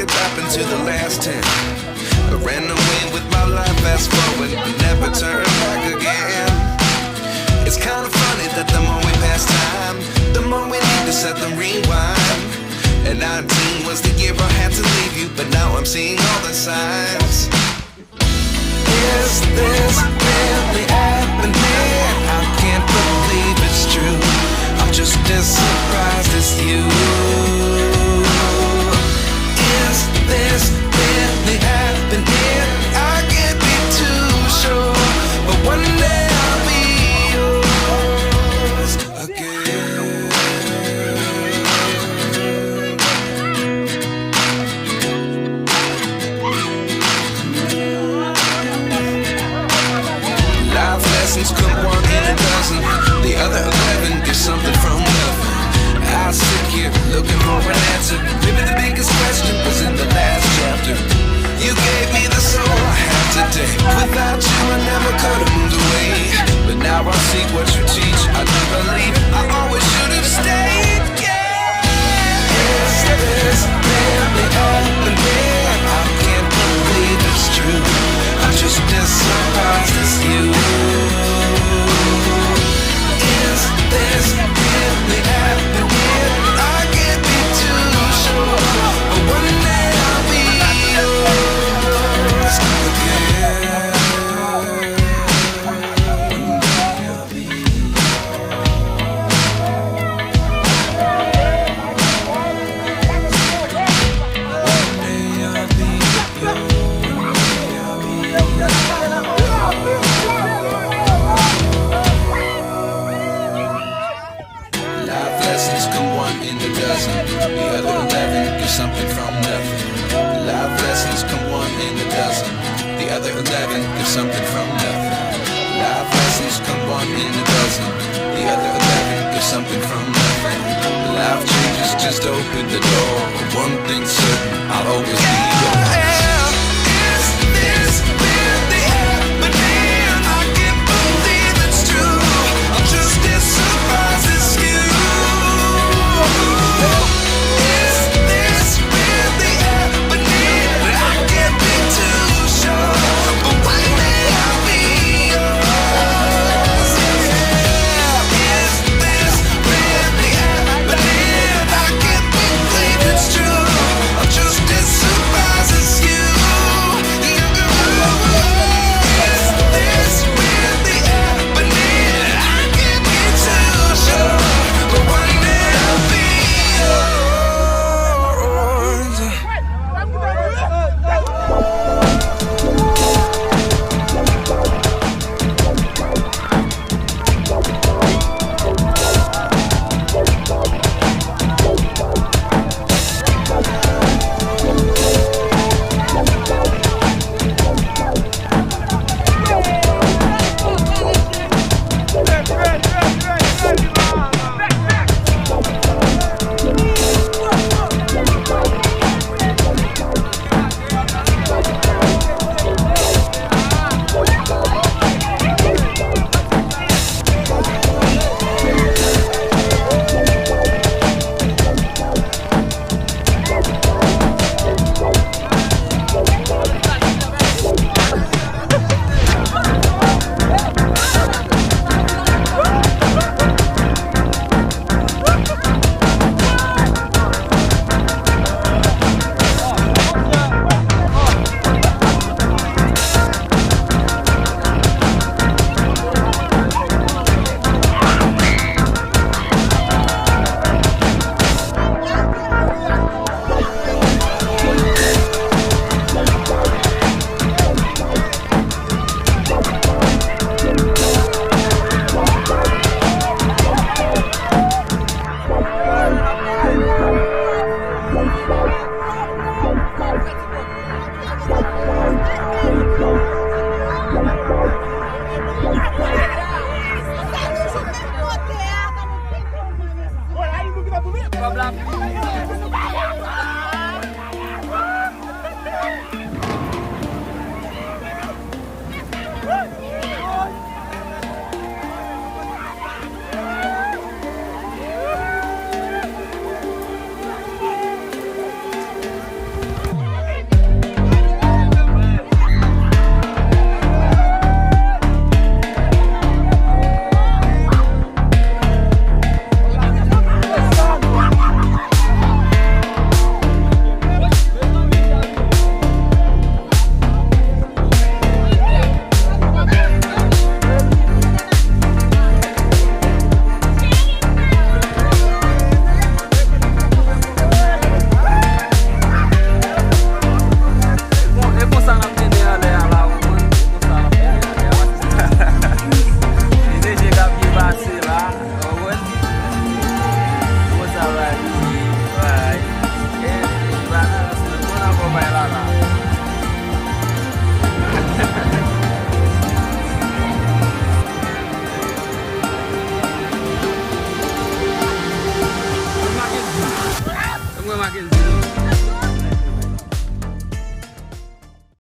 could drop into the last 10. I ran away with my life, fast forward, never turn back again. It's kind of funny that the more we pass time, the more we need to set the rewind. And 19 was the year I had to leave you, but now I'm seeing all the signs. Is this really happening? I can't believe it's true. I'm just as surprised as you. Is this really happening? I can't be too sure, but one day I'll be yours again. Life lessons come one in a dozen. The other 11 get something from nothing. I sit here looking for an answer. Maybe the biggest question was in the last chapter. You gave me the soul I have today. Without you I never could have moved away. But now I see what you teach. I do believe I always should have stayed. Yeah. Is this really happening? I can't believe it's true. I'm just as surprised as you. Is this really happening? I can't be too sure, but one day I'll be yours again. One day I'll be Life lessons come one in a dozen. The other 11 get something from nothing. Life lessons come one in a dozen. The other 11 get something from nothing. Life lessons come one in a dozen. The other 11 get something from nothing. Life changes just open the door. One thing's certain, I'll always be yours. Is this really happening? I can't believe it's true. I'm just as surprised as you. Is this really happening? I can't be too sure, but one day I'll be yours. Is this really happening? I can't believe it's true. I'm just as surprised. makin seru.